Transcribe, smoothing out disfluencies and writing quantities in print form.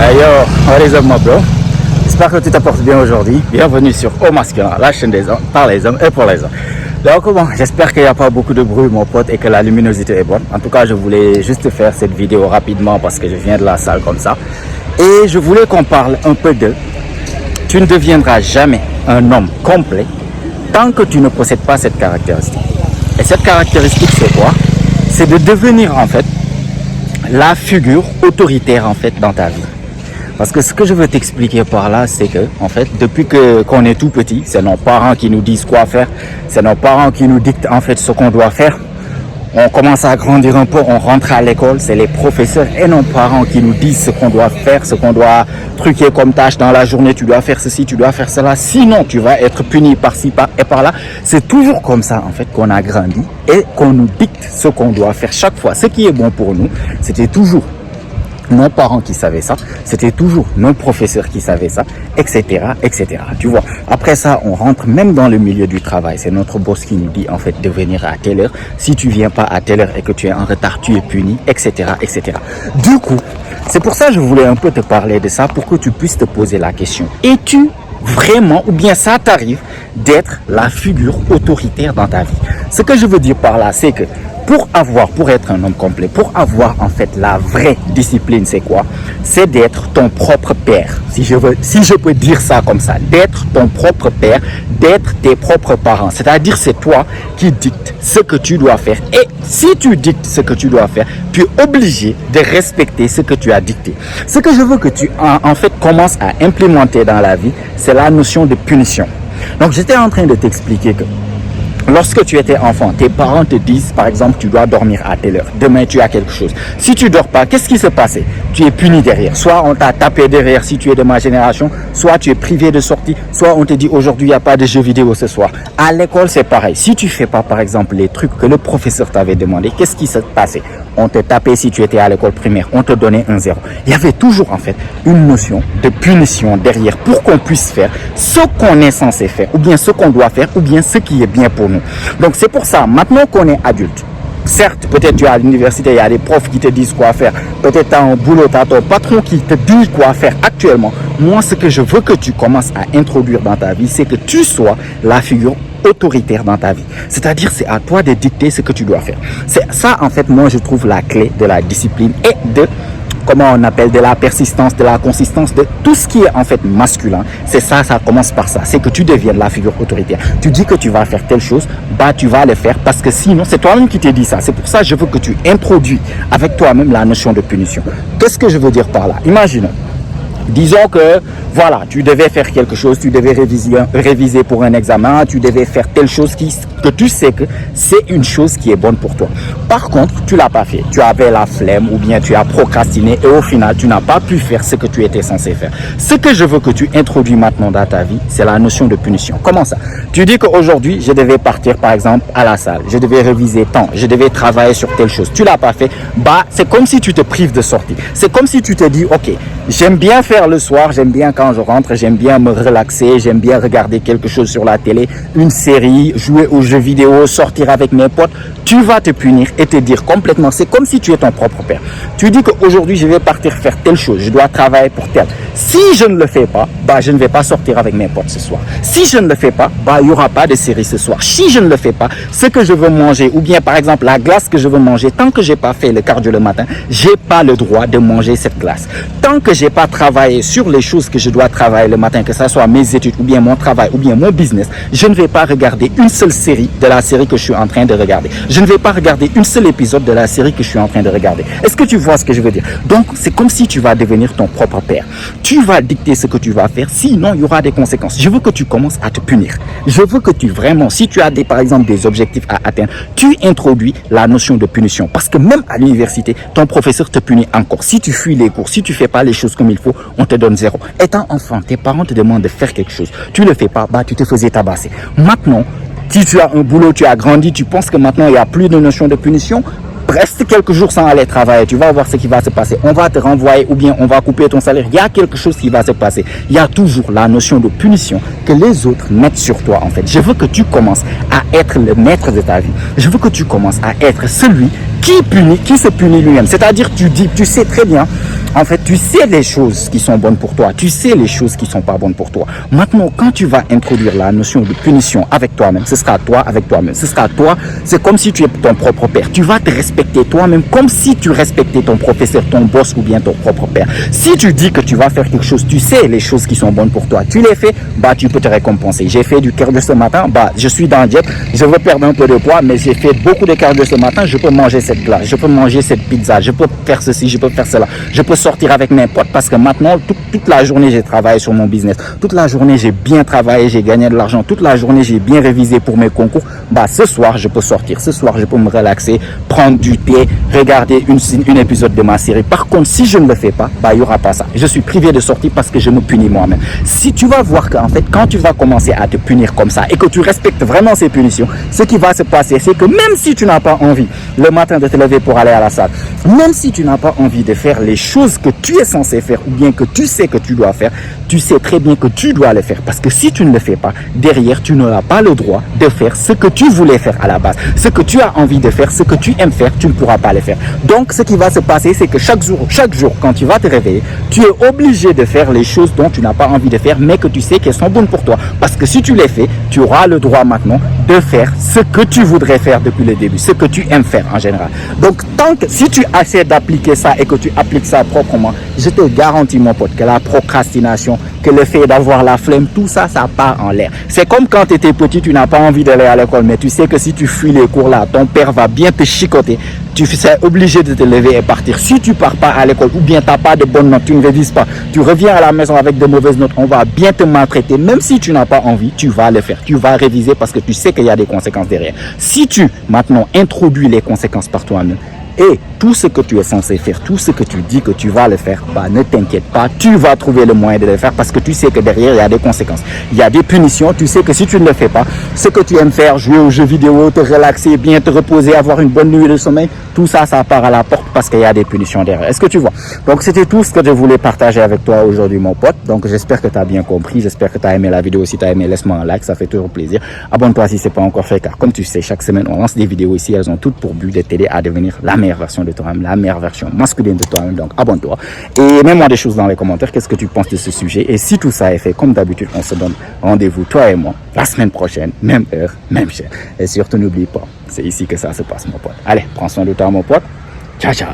Hey yo, what is up my bro? J'espère que tu t'apportes bien aujourd'hui. Bienvenue sur Au Masculin, la chaîne des hommes, par les hommes et pour les hommes. Donc bon, j'espère qu'il n'y a pas beaucoup de bruit mon pote et que la luminosité est bonne. En tout cas, je voulais juste faire cette vidéo rapidement parce que je viens de la salle comme ça. Et je voulais qu'on parle un peu de... Tu ne deviendras jamais un homme complet tant que tu ne possèdes pas cette caractéristique. Et cette caractéristique, c'est quoi? C'est de devenir en fait la figure autoritaire en fait dans ta vie. Parce que ce que je veux t'expliquer par là, c'est que, en fait, depuis qu'on est tout petit, c'est nos parents qui nous disent quoi faire, c'est nos parents qui nous dictent en fait ce qu'on doit faire. On commence à grandir un peu, on rentre à l'école, c'est les professeurs et nos parents qui nous disent ce qu'on doit faire, ce qu'on doit truquer comme tâche dans la journée, tu dois faire ceci, tu dois faire cela, sinon tu vas être puni par-ci et par-là. C'est toujours comme ça en fait qu'on a grandi et qu'on nous dicte ce qu'on doit faire chaque fois. Ce qui est bon pour nous, c'était toujours nos parents qui savaient ça, c'était toujours nos professeurs qui savaient ça, etc., etc. Tu vois, après ça, on rentre même dans le milieu du travail. C'est notre boss qui nous dit, en fait, de venir à telle heure. Si tu viens pas à telle heure et que tu es en retard, tu es puni, etc., etc. Du coup, c'est pour ça que je voulais un peu te parler de ça, pour que tu puisses te poser la question. Es-tu vraiment, ou bien ça t'arrive d'être la figure autoritaire dans ta vie? Ce que je veux dire par là, c'est que pour être un homme complet, pour avoir en fait la vraie discipline, c'est quoi? C'est d'être ton propre père. Si je peux dire ça comme ça, d'être ton propre père, d'être tes propres parents. C'est-à-dire c'est toi qui dictes ce que tu dois faire. Et si tu dictes ce que tu dois faire, tu es obligé de respecter ce que tu as dicté. Ce que je veux que tu en fait commences à implémenter dans la vie, c'est la notion de punition. Donc j'étais en train de t'expliquer que lorsque tu étais enfant, tes parents te disent, par exemple, tu dois dormir à telle heure. Demain, tu as quelque chose. Si tu dors pas, qu'est-ce qui se passe? Tu es puni derrière. Soit on t'a tapé derrière si tu es de ma génération, soit tu es privé de sortie, soit on te dit aujourd'hui, il n'y a pas de jeux vidéo ce soir. À l'école, c'est pareil. Si tu fais pas, par exemple, les trucs que le professeur t'avait demandé, qu'est-ce qui se passait? On te tapait si tu étais à l'école primaire, on te donnait un 0. Il y avait toujours, en fait, une notion de punition derrière pour qu'on puisse faire ce qu'on est censé faire, ou bien ce qu'on doit faire, ou bien ce qui est bien pour nous. Donc c'est pour ça, maintenant qu'on est adulte, certes, peut-être tu es à l'université, il y a des profs qui te disent quoi faire, peut-être tu as un boulot, tu as ton patron qui te dit quoi faire actuellement. Moi, ce que je veux que tu commences à introduire dans ta vie, c'est que tu sois la figure autoritaire dans ta vie. C'est-à-dire, c'est à toi de dicter ce que tu dois faire. C'est ça, en fait, moi, je trouve la clé de la discipline et de... comment on appelle, de la persistance, de la consistance, de tout ce qui est en fait masculin. C'est ça, ça commence par ça. C'est que tu deviennes la figure autoritaire. Tu dis que tu vas faire telle chose, bah tu vas le faire parce que sinon, c'est toi-même qui t'es dit ça. C'est pour ça que je veux que tu introduis avec toi-même la notion de punition. Qu'est-ce que je veux dire par là? Imaginons. Disons que, voilà, tu devais faire quelque chose, tu devais réviser pour un examen, tu devais faire telle chose que tu sais que c'est une chose qui est bonne pour toi. Par contre, tu l'as pas fait. Tu avais la flemme ou bien tu as procrastiné et au final, tu n'as pas pu faire ce que tu étais censé faire. Ce que je veux que tu introduis maintenant dans ta vie, c'est la notion de punition. Comment ça? Tu dis qu'aujourd'hui, je devais partir, par exemple, à la salle. Je devais réviser tant. Je devais travailler sur telle chose. Tu l'as pas fait. Bah, c'est comme si tu te prives de sortie. C'est comme si tu te dis, ok, j'aime bien faire le soir, j'aime bien quand je rentre, j'aime bien me relaxer, j'aime bien regarder quelque chose sur la télé, une série, jouer aux jeux vidéo, sortir avec mes potes. Tu vas te punir et te dire complètement, c'est comme si tu es ton propre père. Tu dis qu'aujourd'hui, je vais partir faire telle chose, je dois travailler pour tel. Si je ne le fais pas, bah, je ne vais pas sortir avec mes potes ce soir. Si je ne le fais pas, bah, il n'y aura pas de série ce soir. Si je ne le fais pas, ce que je veux manger, ou bien par exemple la glace que je veux manger, tant que j'ai pas fait le cardio le matin, j'ai pas le droit de manger cette glace. Tant que j'ai pas travaillé sur les choses que je dois travailler le matin, que ce soit mes études, ou bien mon travail, ou bien mon business, je ne vais pas regarder une seule série de la série que je suis en train de regarder. Je ne vais pas regarder une seule épisode de la série que je suis en train de regarder. Est-ce que tu vois ce que je veux dire? Donc, c'est comme si tu vas devenir ton propre père. Tu vas dicter ce que tu vas faire, sinon il y aura des conséquences. Je veux que tu commences à te punir. Je veux que tu vraiment, si tu as par exemple des objectifs à atteindre, tu introduis la notion de punition. Parce que même à l'université, ton professeur te punit encore. Si tu fuis les cours, si tu fais pas les choses comme il faut, on te donne 0. Étant enfant, tes parents te demandent de faire quelque chose. Tu le fais pas, bah tu te faisais tabasser. Maintenant, si tu as un boulot, tu as grandi, tu penses que maintenant il n'y a plus de notion de punition, reste quelques jours sans aller travailler, tu vas voir ce qui va se passer. On va te renvoyer ou bien on va couper ton salaire. Il y a quelque chose qui va se passer. Il y a toujours la notion de punition que les autres mettent sur toi en fait. Je veux que tu commences à être le maître de ta vie. Je veux que tu commences à être celui qui se punit lui-même. C'est-à-dire, tu sais très bien, en fait, tu sais les choses qui sont bonnes pour toi, tu sais les choses qui sont pas bonnes pour toi. Maintenant, quand tu vas introduire la notion de punition avec toi-même, ce sera toi avec toi-même. Ce sera toi, c'est comme si tu es ton propre père. Tu vas te respecter toi-même comme si tu respectais ton professeur, ton boss ou bien ton propre père. Si tu dis que tu vas faire quelque chose, tu sais les choses qui sont bonnes pour toi. Tu les fais, bah, tu peux te récompenser. J'ai fait du cardio ce matin, bah, je suis dans le diète, je veux perdre un peu de poids, mais j'ai fait beaucoup de cardio ce matin, je peux manger cette glace, je peux manger cette pizza, je peux faire ceci, je peux faire cela, je peux sortir avec mes potes parce que maintenant, toute la journée, j'ai travaillé sur mon business. Toute la journée, j'ai bien travaillé, j'ai gagné de l'argent. Toute la journée, j'ai bien révisé pour mes concours. Bah, ce soir, je peux sortir. Ce soir, je peux me relaxer, prendre du thé, regarder une épisode de ma série. Par contre, si je ne le fais pas, bah, il y aura pas ça. Je suis privé de sortir parce que je me punis moi-même. Si tu vas voir qu'en fait, quand tu vas commencer à te punir comme ça et que tu respectes vraiment ces punitions, ce qui va se passer, c'est que même si tu n'as pas envie le matin de te lever pour aller à la salle, même si tu n'as pas envie de faire les choses que tu es censé faire ou bien que tu sais que tu dois faire, tu sais très bien que tu dois le faire parce que si tu ne le fais pas, derrière, tu n'auras pas le droit de faire ce que tu voulais faire à la base. Ce que tu as envie de faire, ce que tu aimes faire, tu ne pourras pas le faire. Donc, ce qui va se passer, c'est que chaque jour, quand tu vas te réveiller, tu es obligé de faire les choses dont tu n'as pas envie de faire, mais que tu sais qu'elles sont bonnes pour toi. Parce que si tu les fais, tu auras le droit maintenant de faire ce que tu voudrais faire depuis le début, ce que tu aimes faire en général. Donc, si tu essaies d'appliquer ça et que tu appliques ça proprement, je te garantis, mon pote, que la procrastination, que le fait d'avoir la flemme, tout ça, ça part en l'air. C'est comme quand tu étais petit, tu n'as pas envie d'aller à l'école, mais tu sais que si tu fuis les cours là, ton père va bien te chicoter. Tu es obligé de te lever et partir. Si tu pars pas à l'école ou bien tu n'as pas de bonnes notes, tu ne révises pas, tu reviens à la maison avec de mauvaises notes, on va bien te maltraiter. Même si tu n'as pas envie, tu vas le faire. Tu vas réviser parce que tu sais qu'il y a des conséquences derrière. Si tu, maintenant, introduis les conséquences par toi-même, et tout ce que tu es censé faire, tout ce que tu dis que tu vas le faire, bah, ne t'inquiète pas, tu vas trouver le moyen de le faire parce que tu sais que derrière, il y a des conséquences. Il y a des punitions, tu sais que si tu ne le fais pas, ce que tu aimes faire, jouer aux jeux vidéo, te relaxer, bien te reposer, avoir une bonne nuit de sommeil, tout ça, ça part à la porte parce qu'il y a des punitions derrière. Est-ce que tu vois? Donc, c'était tout ce que je voulais partager avec toi aujourd'hui, mon pote. Donc, j'espère que tu as bien compris. J'espère que tu as aimé la vidéo. Si tu as aimé, laisse-moi un like, ça fait toujours plaisir. Abonne-toi si ce n'est pas encore fait, car comme tu sais, chaque semaine, on lance des vidéos ici. Elles ont toutes pour but de t'aider à devenir la meilleure version de toi-même, la meilleure version masculine de toi-même. Donc, abonne-toi. Et mets-moi des choses dans les commentaires. Qu'est-ce que tu penses de ce sujet? Et si tout ça est fait, comme d'habitude, on se donne rendez-vous, toi et moi, la semaine prochaine, même heure, même chaîne. Et surtout, n'oublie pas, c'est ici que ça se passe, mon pote. Allez, prends soin de toi, mon pote. Ciao, ciao.